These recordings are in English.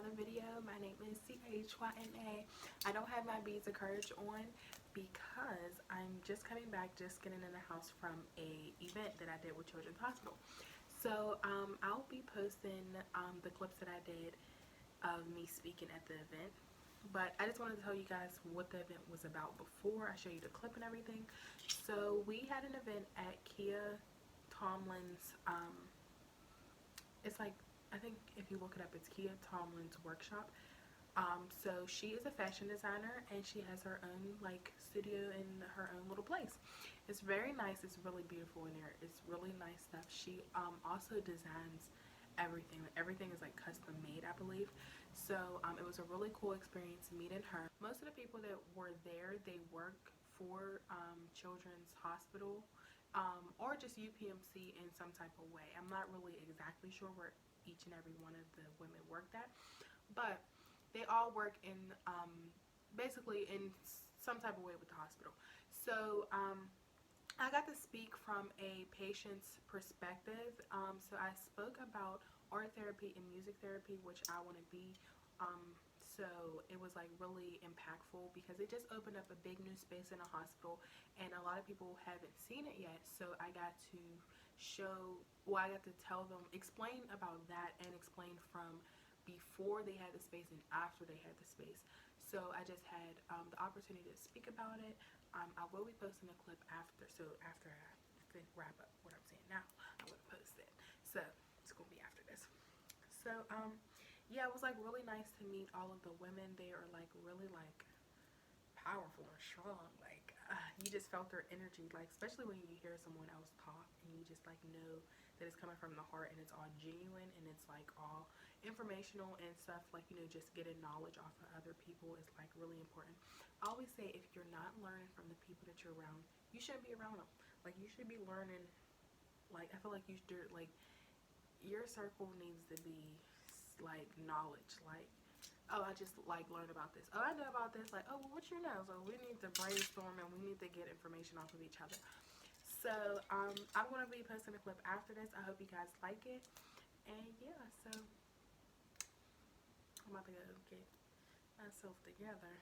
another video. My name is Chyna. I don't have my beads of courage on because I'm just coming back, just getting in the house from a event that I did with Children's Hospital. So I'll be posting the clips that I did of me speaking at the event. But I just wanted to tell you guys what the event was about before I show you the clip and everything. So we had an event at Kiya Tomlinson's, it's like, I think if you look it up, it's Kiya Tomlinson's workshop. So she is a fashion designer and she has her own like studio in her own little place. It's very nice. It's really beautiful in there. It's really nice stuff. She also designs everything. Everything is like custom made, I believe. So it was a really cool experience meeting her. Most of the people that were there, they work for Children's Hospital or just UPMC in some type of way. I'm not really exactly sure where each and every one of the women worked at, but they all work in basically in some type of way with the hospital. So I got to speak from a patient's perspective. So I spoke about art therapy and music therapy, which I want to be. So it was like really impactful because it just opened up a big new space in a hospital and a lot of people haven't seen it yet. So I got to I got to tell them, explain about that and explain from before they had the space and after they had the space. So I just had the opportunity to speak about it. I will be posting a clip after. So after I wrap up what I'm saying now, I will post it. So it's going to be after this. So yeah, it was like really nice to meet all of the women. They are like really like powerful and strong. Like you just felt their energy, like especially when you hear someone else talk and you just like know that it's coming from the heart and it's all genuine and it's like all informational and stuff. Like, you know, just getting knowledge off of other people is like really important. I always say if you're not learning from the people that you're around, you shouldn't be around them. Like you should be learning. Like I feel like you should, like your circle needs to be like knowledge. Like, oh, I just like learned about this. Oh, I know about this. Like, oh, well, what you know? So we need to brainstorm and we need to get information off of each other. So I'm going to be posting a clip after this. I hope you guys like it. And yeah, so I'm about to go get myself together.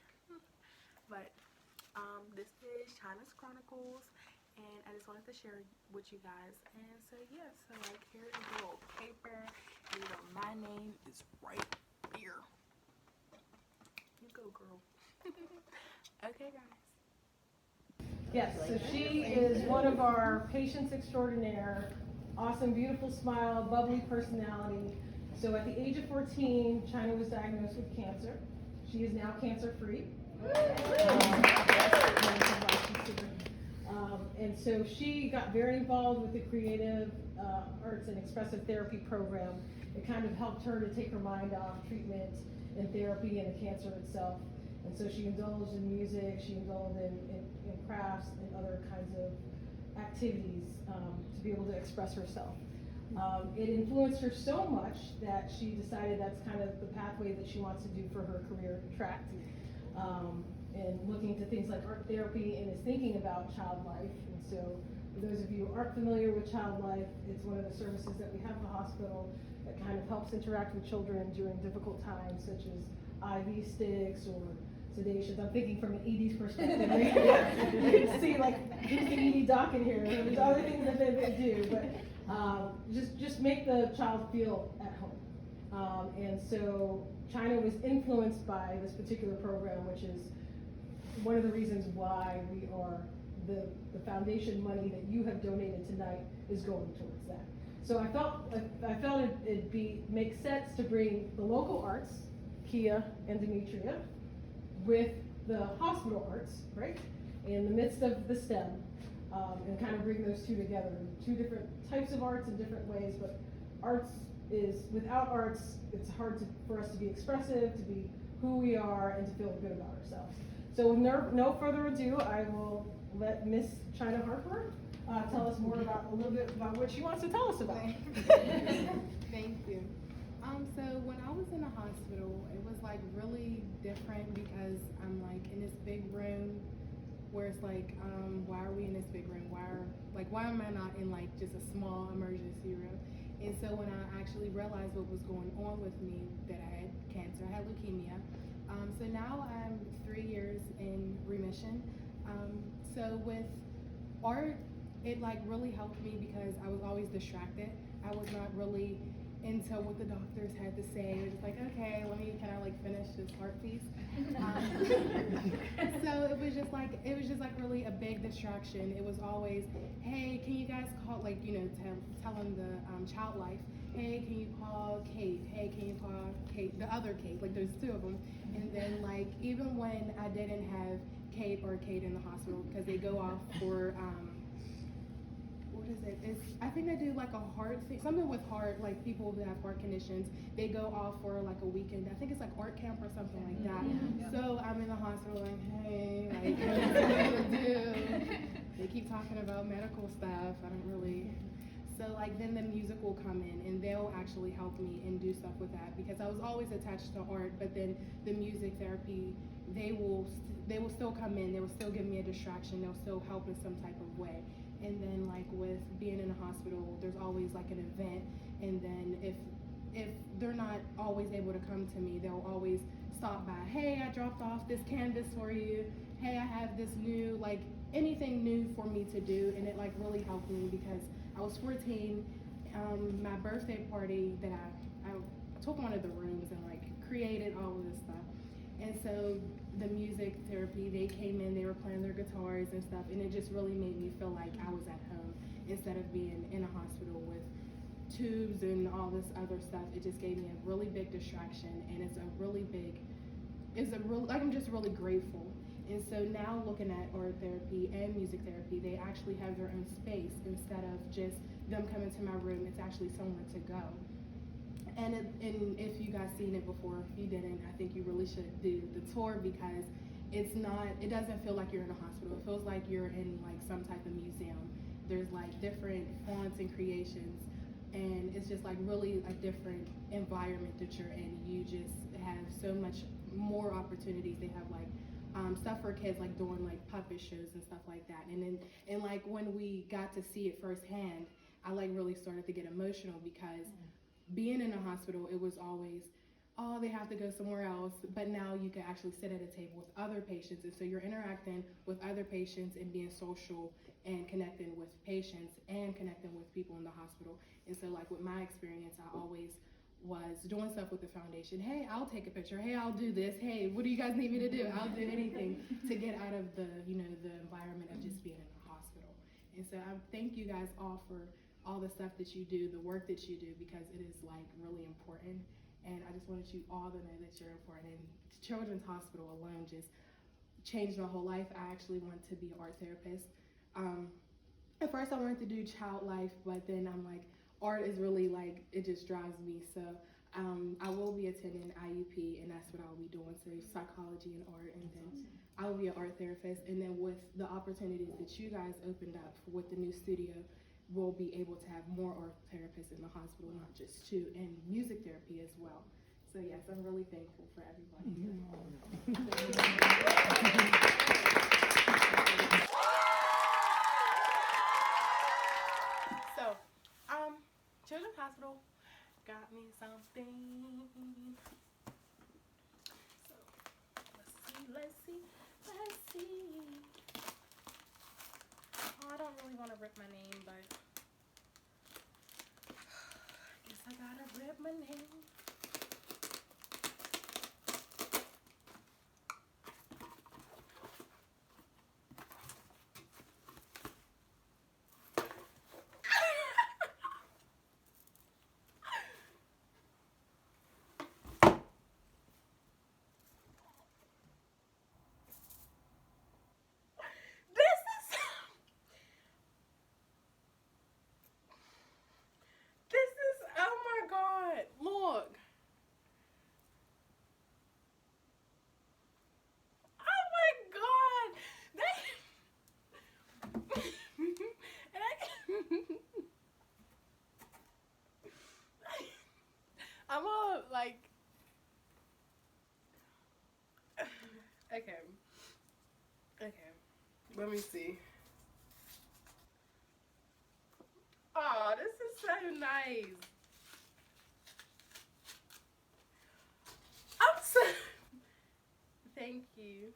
But this is Chyna's Chronicles. And I just wanted to share with you guys. And so yeah, so like here's a little paper. And you know, my name is right here. You go, girl. Okay, guys. Yes, so she is one of our patients extraordinaire, awesome, beautiful smile, bubbly personality. So at the age of 14, Chyna was diagnosed with cancer. She is now cancer-free. And so she got very involved with the creative arts and expressive therapy program. It kind of helped her to take her mind off treatment and therapy and the cancer itself. And so she indulged in music, she indulged in crafts and other kinds of activities to be able to express herself. It influenced her so much that she decided that's kind of the pathway that she wants to do for her career track. And looking to things like art therapy and is thinking about child life. And so for those of you who aren't familiar with child life, it's one of the services that we have in the hospital that kind of helps interact with children during difficult times, such as IV sticks or sedations. I'm thinking from an ED's perspective. You can see like, here's the ED doc in here. There's other things that they do, but just make the child feel at home. And so Chyna was influenced by this particular program, which is one of the reasons why we are, the foundation money that you have donated tonight is going towards that. So I felt it'd make sense to bring the local arts, Kiya and Demetria, with the hospital arts, right, in the midst of the STEM, and kind of bring those two together. Two different types of arts in different ways, but arts is, without arts, it's hard for us to be expressive, to be who we are, and to feel good about ourselves. So with no further ado, I will let Miss Chyna Harper tell us more about a little bit about what she wants to tell us about. Thank you. So when I was in the hospital, it was like really different because I'm like in this big room where it's like, why are we in this big room? Why am I not in like just a small emergency room? And so when I actually realized what was going on with me, that I had cancer, I had leukemia. So now I'm 3 years in remission. So with art, it like really helped me because I was always distracted. I was not really into what the doctors had to say. It was just like, okay, can I like finish this art piece? So it was just like really a big distraction. It was always, hey, can you guys call, like, telling the child life, hey, can you call Kate? Hey, can you call Kate, the other Kate? Like there's two of them. And then like even when I didn't have Kate in the hospital, because they go off for what is it? I think they do like a heart thing, something with heart, like people who have heart conditions. They go off for like a weekend. I think it's like art camp or something like that. Yeah. So I'm in the hospital like, hey, like, what do I do? They keep talking about medical stuff. I don't really. So like then the music will come in and they'll actually help me and do stuff with that, because I was always attached to art, but then the music therapy, they will still come in. They will still give me a distraction. They'll still help in some type of way. And then like with being in a hospital, there's always like an event, and then if they're not always able to come to me, they'll always stop by. Hey, I dropped off this canvas for you. Hey, I have this new, like anything new for me to do, and it like really helped me because I was 14. My birthday party that I took one of the rooms and like created all of this stuff. And so the music therapy, they came in, they were playing their guitars and stuff, and it just really made me feel like I was at home instead of being in a hospital with tubes and all this other stuff. It just gave me a really big distraction, and I'm just really grateful. And so now looking at art therapy and music therapy, they actually have their own space instead of just them coming to my room. It's actually somewhere to go. And if you guys seen it before, if you didn't, I think you really should do the tour, because it doesn't feel like you're in a hospital. It feels like you're in like some type of museum. There's like different fonts and creations, and it's just like really a different environment that you're in. You just have so much more opportunities. They have like stuff for kids, like doing like puppet shows and stuff like that. And like when we got to see it firsthand, I like really started to get emotional, because being in a hospital, it was always, oh, they have to go somewhere else. But now you can actually sit at a table with other patients, and so you're interacting with other patients and being social and connecting with patients and connecting with people in the hospital. And so like with my experience, I always was doing stuff with the foundation. Hey, I'll take a picture. Hey, I'll do this. Hey, what do you guys need me to do? I'll do anything to get out of the environment of just being in the hospital. And so I thank you guys all for all the stuff that you do, the work that you do, because it is like really important. And I just wanted you all to know that you're important. And Children's Hospital alone just changed my whole life. I actually wanted to be an art therapist. At first I wanted to do child life, but then I'm like, art is really like, it just drives me. So I will be attending IUP, and that's what I'll be doing. So psychology and art, and then I will be an art therapist. And then with the opportunities that you guys opened up with the new studio, we'll be able to have more art therapists in the hospital, not just two, and music therapy as well. So yes, I'm really thankful for everybody here. So, Children's Hospital got me something. So, let's see. Oh, I don't really want to rip my name, but I guess I gotta rip my name. Oh my God, look. Oh my God. I'm all like, okay. Let me see. Oh, this is so nice. So, thank you.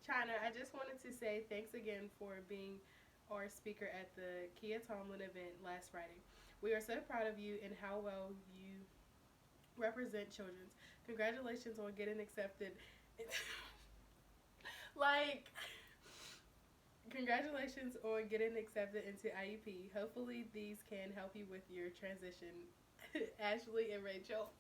Chyna, I just wanted to say thanks again for being our speaker at the Kiya Tomlinson event last Friday. We are so proud of you and how well you represent children. Congratulations on getting accepted. Like, congratulations on getting accepted into IUP. Hopefully these can help you with your transition. Ashley and Rachel.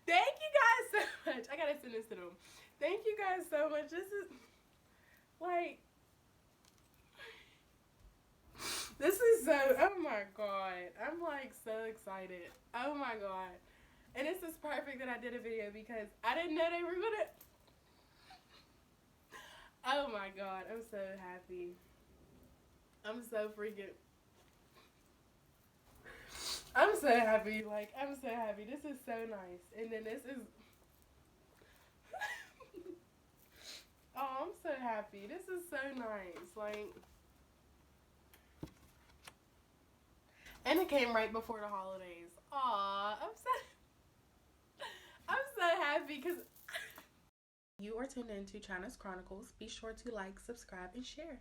Thank you guys so much. I gotta send this to them. Thank you guys so much. This is like, this is so, oh my god. I'm like so excited. Oh my god. And this is perfect that I did a video because I didn't know they were gonna. Oh my god, I'm so happy. I'm so freaking. I'm so happy. Like, I'm so happy. This is so nice. And then this is. Oh, I'm so happy. This is so nice. Like. And it came right before the holidays. Aw, I'm so happy because. You are tuned into Chyna's Chronicles. Be sure to like, subscribe, and share.